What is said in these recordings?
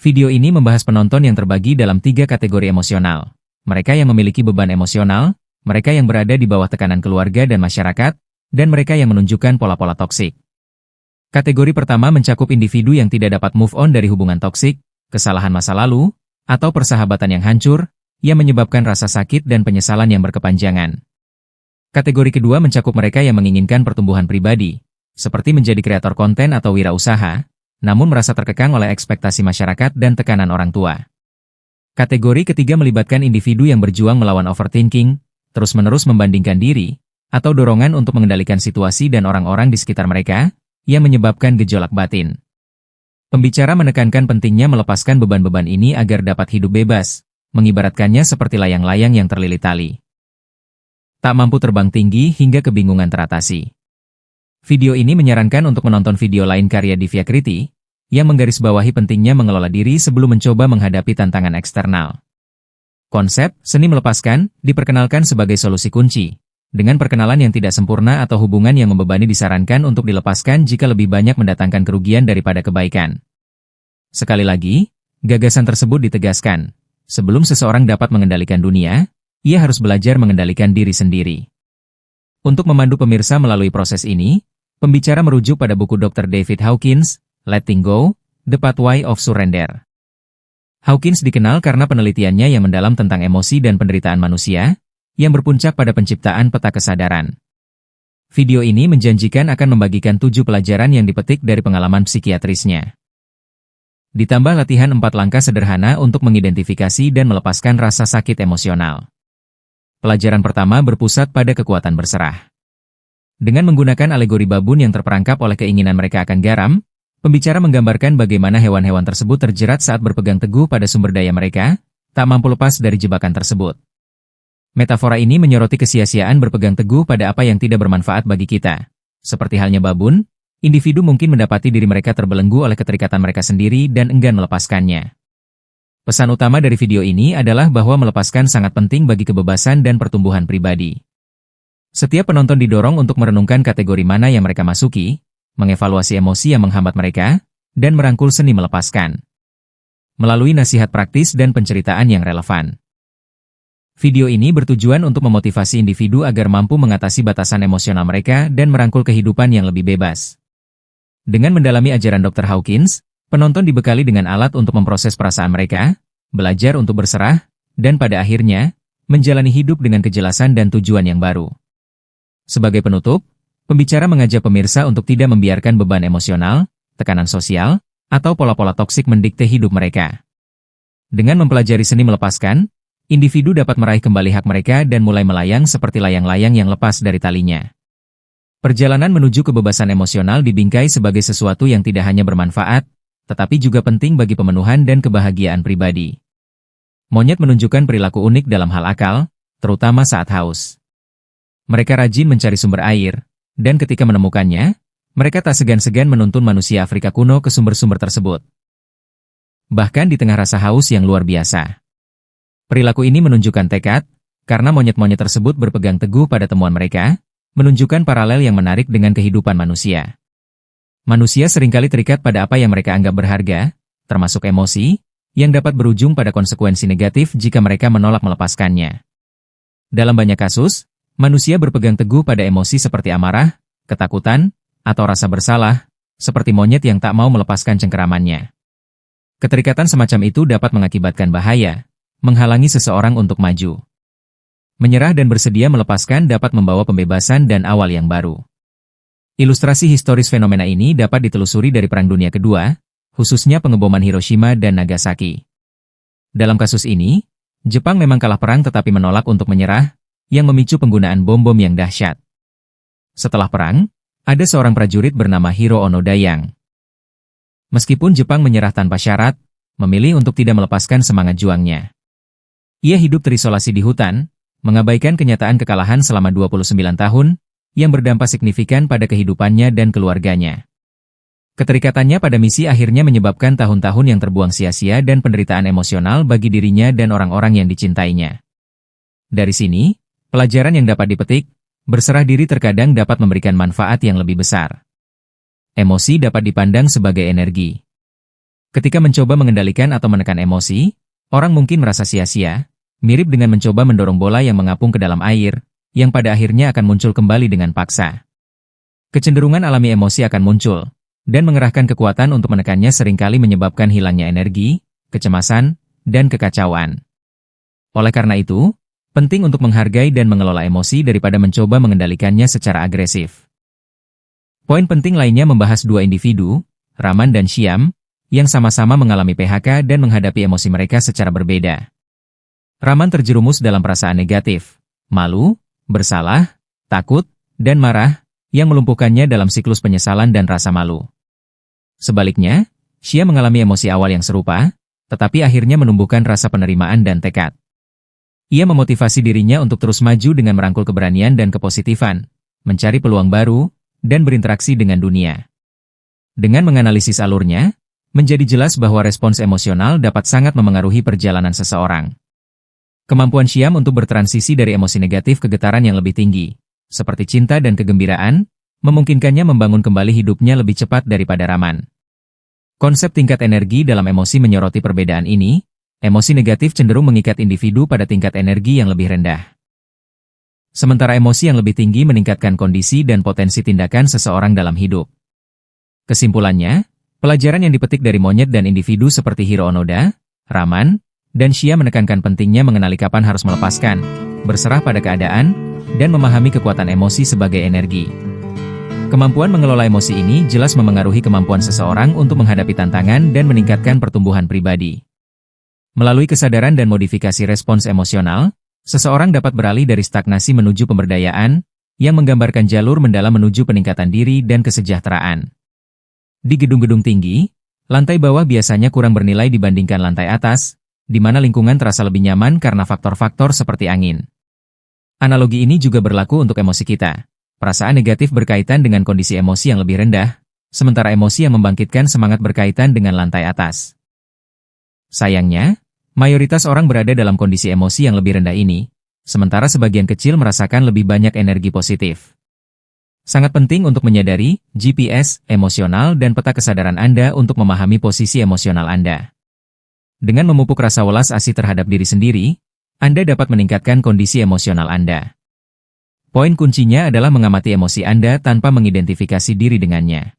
Video ini membahas penonton yang terbagi dalam 3 kategori emosional. Mereka yang memiliki beban emosional, mereka yang berada di bawah tekanan keluarga dan masyarakat, dan mereka yang menunjukkan pola-pola toksik. Kategori pertama mencakup individu yang tidak dapat move on dari hubungan toksik, kesalahan masa lalu, atau persahabatan yang hancur, yang menyebabkan rasa sakit dan penyesalan yang berkepanjangan. Kategori kedua mencakup mereka yang menginginkan pertumbuhan pribadi, seperti menjadi kreator konten atau wirausaha, namun merasa terkekang oleh ekspektasi masyarakat dan tekanan orang tua. Kategori ketiga melibatkan individu yang berjuang melawan overthinking, terus-menerus membandingkan diri, atau dorongan untuk mengendalikan situasi dan orang-orang di sekitar mereka, yang menyebabkan gejolak batin. Pembicara menekankan pentingnya melepaskan beban-beban ini agar dapat hidup bebas, mengibaratkannya seperti layang-layang yang terlilit tali. Tak mampu terbang tinggi hingga kebingungan teratasi. Video ini menyarankan untuk menonton video lain karya Divya Kriti, yang menggarisbawahi pentingnya mengelola diri sebelum mencoba menghadapi tantangan eksternal. Konsep seni melepaskan diperkenalkan sebagai solusi kunci, dengan perkenalan yang tidak sempurna atau hubungan yang membebani disarankan untuk dilepaskan jika lebih banyak mendatangkan kerugian daripada kebaikan. Sekali lagi, gagasan tersebut ditegaskan, sebelum seseorang dapat mengendalikan dunia, ia harus belajar mengendalikan diri sendiri. Untuk memandu pemirsa melalui proses ini, pembicara merujuk pada buku Dr. David Hawkins, Letting Go, The Pathway of Surrender. Hawkins dikenal karena penelitiannya yang mendalam tentang emosi dan penderitaan manusia, yang berpuncak pada penciptaan peta kesadaran. Video ini menjanjikan akan membagikan 7 pelajaran yang dipetik dari pengalaman psikiatrisnya. Ditambah latihan 4 langkah sederhana untuk mengidentifikasi dan melepaskan rasa sakit emosional. Pelajaran pertama berpusat pada kekuatan berserah. Dengan menggunakan alegori babun yang terperangkap oleh keinginan mereka akan garam, pembicara menggambarkan bagaimana hewan-hewan tersebut terjerat saat berpegang teguh pada sumber daya mereka, tak mampu lepas dari jebakan tersebut. Metafora ini menyoroti kesia-siaan berpegang teguh pada apa yang tidak bermanfaat bagi kita. Seperti halnya babun, individu mungkin mendapati diri mereka terbelenggu oleh keterikatan mereka sendiri dan enggan melepaskannya. Pesan utama dari video ini adalah bahwa melepaskan sangat penting bagi kebebasan dan pertumbuhan pribadi. Setiap penonton didorong untuk merenungkan kategori mana yang mereka masuki, mengevaluasi emosi yang menghambat mereka, dan merangkul seni melepaskan. Melalui nasihat praktis dan penceritaan yang relevan. Video ini bertujuan untuk memotivasi individu agar mampu mengatasi batasan emosional mereka dan merangkul kehidupan yang lebih bebas. Dengan mendalami ajaran Dr. Hawkins, penonton dibekali dengan alat untuk memproses perasaan mereka, belajar untuk berserah, dan pada akhirnya, menjalani hidup dengan kejelasan dan tujuan yang baru. Sebagai penutup, pembicara mengajak pemirsa untuk tidak membiarkan beban emosional, tekanan sosial, atau pola-pola toksik mendikte hidup mereka. Dengan mempelajari seni melepaskan, individu dapat meraih kembali hak mereka dan mulai melayang seperti layang-layang yang lepas dari talinya. Perjalanan menuju kebebasan emosional dibingkai sebagai sesuatu yang tidak hanya bermanfaat, tetapi juga penting bagi pemenuhan dan kebahagiaan pribadi. Monyet menunjukkan perilaku unik dalam hal akal, terutama saat haus. Mereka rajin mencari sumber air, dan ketika menemukannya, mereka tak segan-segan menuntun manusia Afrika kuno ke sumber-sumber tersebut. Bahkan di tengah rasa haus yang luar biasa. Perilaku ini menunjukkan tekad, karena monyet-monyet tersebut berpegang teguh pada temuan mereka, menunjukkan paralel yang menarik dengan kehidupan manusia. Manusia seringkali terikat pada apa yang mereka anggap berharga, termasuk emosi, yang dapat berujung pada konsekuensi negatif jika mereka menolak melepaskannya. Dalam banyak kasus, manusia berpegang teguh pada emosi seperti amarah, ketakutan, atau rasa bersalah, seperti monyet yang tak mau melepaskan cengkeramannya. Keterikatan semacam itu dapat mengakibatkan bahaya, menghalangi seseorang untuk maju. Menyerah dan bersedia melepaskan dapat membawa pembebasan dan awal yang baru. Ilustrasi historis fenomena ini dapat ditelusuri dari Perang Dunia Kedua, khususnya pengeboman Hiroshima dan Nagasaki. Dalam kasus ini, Jepang memang kalah perang tetapi menolak untuk menyerah, yang memicu penggunaan bom-bom yang dahsyat. Setelah perang, ada seorang prajurit bernama Hiro Onodayang. Meskipun Jepang menyerah tanpa syarat, memilih untuk tidak melepaskan semangat juangnya. Ia hidup terisolasi di hutan, mengabaikan kenyataan kekalahan selama 29 tahun, yang berdampak signifikan pada kehidupannya dan keluarganya. Keterikatannya pada misi akhirnya menyebabkan tahun-tahun yang terbuang sia-sia dan penderitaan emosional bagi dirinya dan orang-orang yang dicintainya. Dari sini, pelajaran yang dapat dipetik, berserah diri terkadang dapat memberikan manfaat yang lebih besar. Emosi dapat dipandang sebagai energi. Ketika mencoba mengendalikan atau menekan emosi, orang mungkin merasa sia-sia, mirip dengan mencoba mendorong bola yang mengapung ke dalam air, yang pada akhirnya akan muncul kembali dengan paksa. Kecenderungan alami emosi akan muncul, dan mengerahkan kekuatan untuk menekannya seringkali menyebabkan hilangnya energi, kecemasan, dan kekacauan. Oleh karena itu, penting untuk menghargai dan mengelola emosi daripada mencoba mengendalikannya secara agresif. Poin penting lainnya membahas dua individu, Raman dan Shyam, yang sama-sama mengalami PHK dan menghadapi emosi mereka secara berbeda. Raman terjerumus dalam perasaan negatif, malu, bersalah, takut, dan marah, yang melumpuhkannya dalam siklus penyesalan dan rasa malu. Sebaliknya, Shyam mengalami emosi awal yang serupa, tetapi akhirnya menumbuhkan rasa penerimaan dan tekad. Ia memotivasi dirinya untuk terus maju dengan merangkul keberanian dan kepositifan, mencari peluang baru, dan berinteraksi dengan dunia. Dengan menganalisis alurnya, menjadi jelas bahwa respons emosional dapat sangat memengaruhi perjalanan seseorang. Kemampuan Shyam untuk bertransisi dari emosi negatif ke getaran yang lebih tinggi, seperti cinta dan kegembiraan, memungkinkannya membangun kembali hidupnya lebih cepat daripada Raman. Konsep tingkat energi dalam emosi menyoroti perbedaan ini. Emosi negatif cenderung mengikat individu pada tingkat energi yang lebih rendah. Sementara emosi yang lebih tinggi meningkatkan kondisi dan potensi tindakan seseorang dalam hidup. Kesimpulannya, pelajaran yang dipetik dari monyet dan individu seperti Hiro Onoda, Raman, dan Shyam menekankan pentingnya mengenali kapan harus melepaskan, berserah pada keadaan, dan memahami kekuatan emosi sebagai energi. Kemampuan mengelola emosi ini jelas memengaruhi kemampuan seseorang untuk menghadapi tantangan dan meningkatkan pertumbuhan pribadi. Melalui kesadaran dan modifikasi respons emosional, seseorang dapat beralih dari stagnasi menuju pemberdayaan, yang menggambarkan jalur mendalam menuju peningkatan diri dan kesejahteraan. Di gedung-gedung tinggi, lantai bawah biasanya kurang bernilai dibandingkan lantai atas, di mana lingkungan terasa lebih nyaman karena faktor-faktor seperti angin. Analogi ini juga berlaku untuk emosi kita. Perasaan negatif berkaitan dengan kondisi emosi yang lebih rendah, sementara emosi yang membangkitkan semangat berkaitan dengan lantai atas. Sayangnya, mayoritas orang berada dalam kondisi emosi yang lebih rendah ini, sementara sebagian kecil merasakan lebih banyak energi positif. Sangat penting untuk menyadari GPS emosional dan peta kesadaran Anda untuk memahami posisi emosional Anda. Dengan memupuk rasa welas asih terhadap diri sendiri, Anda dapat meningkatkan kondisi emosional Anda. Poin kuncinya adalah mengamati emosi Anda tanpa mengidentifikasi diri dengannya.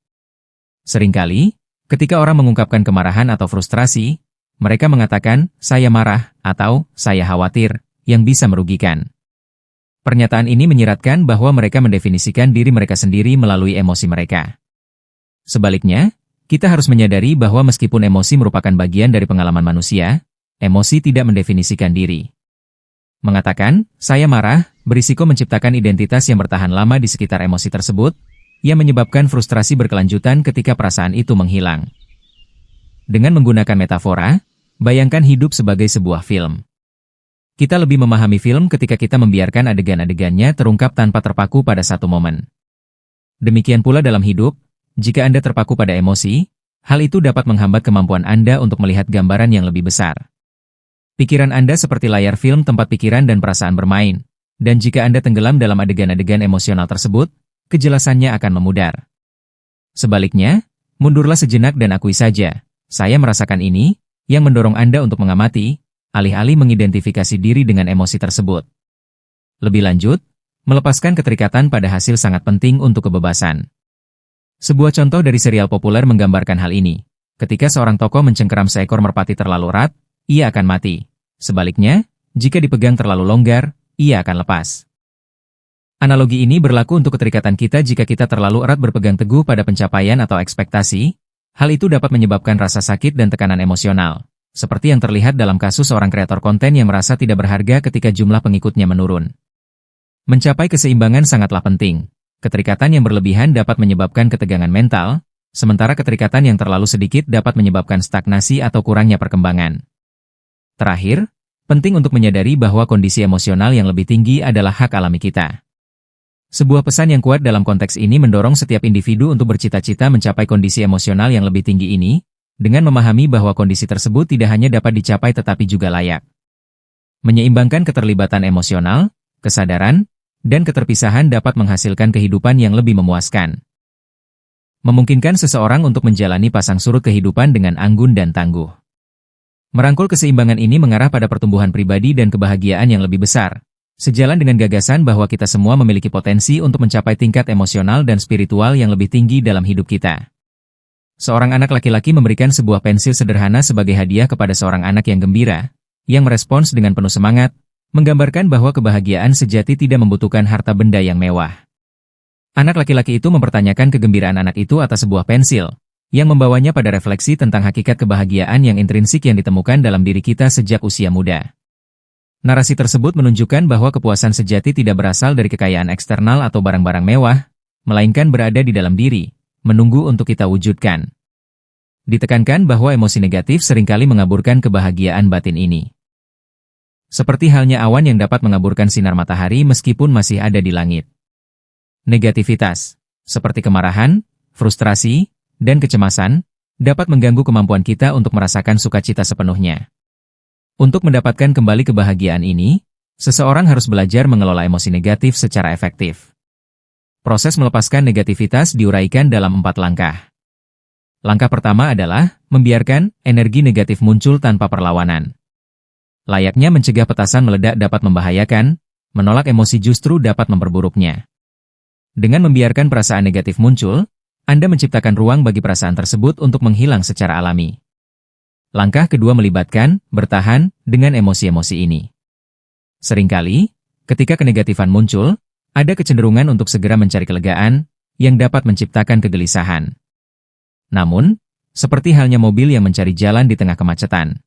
Seringkali, ketika orang mengungkapkan kemarahan atau frustrasi, mereka mengatakan, "Saya marah," atau "Saya khawatir," yang bisa merugikan. Pernyataan ini menyiratkan bahwa mereka mendefinisikan diri mereka sendiri melalui emosi mereka. Sebaliknya, kita harus menyadari bahwa meskipun emosi merupakan bagian dari pengalaman manusia, emosi tidak mendefinisikan diri. Mengatakan, "Saya marah," berisiko menciptakan identitas yang bertahan lama di sekitar emosi tersebut, yang menyebabkan frustrasi berkelanjutan ketika perasaan itu menghilang. Dengan menggunakan metafora, bayangkan hidup sebagai sebuah film. Kita lebih memahami film ketika kita membiarkan adegan-adegannya terungkap tanpa terpaku pada satu momen. Demikian pula dalam hidup, jika Anda terpaku pada emosi, hal itu dapat menghambat kemampuan Anda untuk melihat gambaran yang lebih besar. Pikiran Anda seperti layar film tempat pikiran dan perasaan bermain, dan jika Anda tenggelam dalam adegan-adegan emosional tersebut, kejelasannya akan memudar. Sebaliknya, mundurlah sejenak dan akui saja, "Saya merasakan ini," yang mendorong Anda untuk mengamati, alih-alih mengidentifikasi diri dengan emosi tersebut. Lebih lanjut, melepaskan keterikatan pada hasil sangat penting untuk kebebasan. Sebuah contoh dari serial populer menggambarkan hal ini. Ketika seorang tokoh mencengkeram seekor merpati terlalu erat, ia akan mati. Sebaliknya, jika dipegang terlalu longgar, ia akan lepas. Analogi ini berlaku untuk keterikatan kita jika kita terlalu erat berpegang teguh pada pencapaian atau ekspektasi. Hal itu dapat menyebabkan rasa sakit dan tekanan emosional, seperti yang terlihat dalam kasus seorang kreator konten yang merasa tidak berharga ketika jumlah pengikutnya menurun. Mencapai keseimbangan sangatlah penting. Keterikatan yang berlebihan dapat menyebabkan ketegangan mental, sementara keterikatan yang terlalu sedikit dapat menyebabkan stagnasi atau kurangnya perkembangan. Terakhir, penting untuk menyadari bahwa kondisi emosional yang lebih tinggi adalah hak alami kita. Sebuah pesan yang kuat dalam konteks ini mendorong setiap individu untuk bercita-cita mencapai kondisi emosional yang lebih tinggi ini, dengan memahami bahwa kondisi tersebut tidak hanya dapat dicapai tetapi juga layak. Menyeimbangkan keterlibatan emosional, kesadaran, dan keterpisahan dapat menghasilkan kehidupan yang lebih memuaskan. memungkinkan seseorang untuk menjalani pasang surut kehidupan dengan anggun dan tangguh. Merangkul keseimbangan ini mengarah pada pertumbuhan pribadi dan kebahagiaan yang lebih besar, sejalan dengan gagasan bahwa kita semua memiliki potensi untuk mencapai tingkat emosional dan spiritual yang lebih tinggi dalam hidup kita. Seorang anak laki-laki memberikan sebuah pensil sederhana sebagai hadiah kepada seorang anak yang gembira, yang merespons dengan penuh semangat, menggambarkan bahwa kebahagiaan sejati tidak membutuhkan harta benda yang mewah. Anak laki-laki itu mempertanyakan kegembiraan anak itu atas sebuah pensil, yang membawanya pada refleksi tentang hakikat kebahagiaan yang intrinsik yang ditemukan dalam diri kita sejak usia muda. Narasi tersebut menunjukkan bahwa kepuasan sejati tidak berasal dari kekayaan eksternal atau barang-barang mewah, melainkan berada di dalam diri, menunggu untuk kita wujudkan. Ditekankan bahwa emosi negatif seringkali mengaburkan kebahagiaan batin ini. Seperti halnya awan yang dapat mengaburkan sinar matahari meskipun masih ada di langit. Negativitas, seperti kemarahan, frustrasi, dan kecemasan, dapat mengganggu kemampuan kita untuk merasakan sukacita sepenuhnya. Untuk mendapatkan kembali kebahagiaan ini, seseorang harus belajar mengelola emosi negatif secara efektif. Proses melepaskan negativitas diuraikan dalam 4 langkah. Langkah pertama adalah membiarkan energi negatif muncul tanpa perlawanan. Layaknya mencegah petasan meledak dapat membahayakan, menolak emosi justru dapat memperburuknya. Dengan membiarkan perasaan negatif muncul, Anda menciptakan ruang bagi perasaan tersebut untuk menghilang secara alami. Langkah kedua melibatkan, bertahan, dengan emosi-emosi ini. Seringkali, ketika kenegatifan muncul, ada kecenderungan untuk segera mencari kelegaan, yang dapat menciptakan kegelisahan. Namun, seperti halnya mobil yang mencari jalan di tengah kemacetan.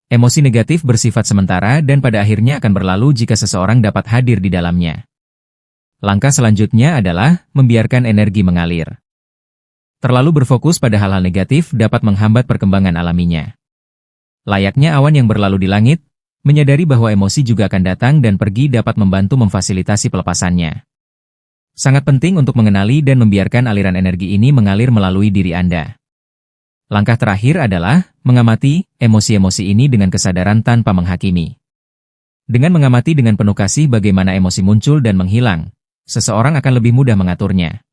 Emosi negatif bersifat sementara dan pada akhirnya akan berlalu jika seseorang dapat hadir di dalamnya. Langkah selanjutnya adalah membiarkan energi mengalir. Terlalu berfokus pada hal-hal negatif dapat menghambat perkembangan alaminya. Layaknya awan yang berlalu di langit, menyadari bahwa emosi juga akan datang dan pergi dapat membantu memfasilitasi pelepasannya. Sangat penting untuk mengenali dan membiarkan aliran energi ini mengalir melalui diri Anda. Langkah terakhir adalah mengamati emosi-emosi ini dengan kesadaran tanpa menghakimi. Dengan mengamati dengan penuh kasih bagaimana emosi muncul dan menghilang, seseorang akan lebih mudah mengaturnya.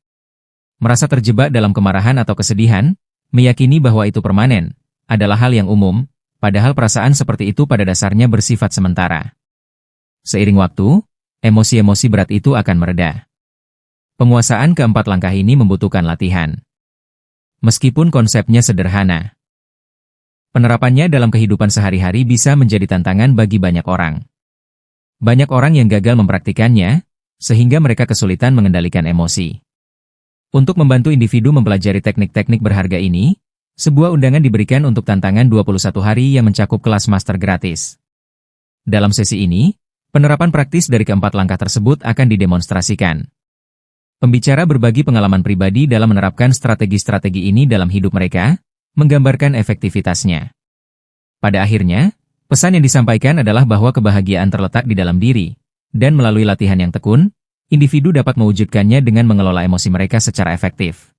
Merasa terjebak dalam kemarahan atau kesedihan, meyakini bahwa itu permanen, adalah hal yang umum, padahal perasaan seperti itu pada dasarnya bersifat sementara. Seiring waktu, emosi-emosi berat itu akan mereda. Penguasaan keempat langkah ini membutuhkan latihan. Meskipun konsepnya sederhana, penerapannya dalam kehidupan sehari-hari bisa menjadi tantangan bagi banyak orang. Banyak orang yang gagal mempraktikannya, sehingga mereka kesulitan mengendalikan emosi. Untuk membantu individu mempelajari teknik-teknik berharga ini, sebuah undangan diberikan untuk tantangan 21 hari yang mencakup kelas master gratis. Dalam sesi ini, penerapan praktis dari keempat langkah tersebut akan didemonstrasikan. Pembicara berbagi pengalaman pribadi dalam menerapkan strategi-strategi ini dalam hidup mereka, menggambarkan efektivitasnya. Pada akhirnya, pesan yang disampaikan adalah bahwa kebahagiaan terletak di dalam diri, dan melalui latihan yang tekun, individu dapat mewujudkannya dengan mengelola emosi mereka secara efektif.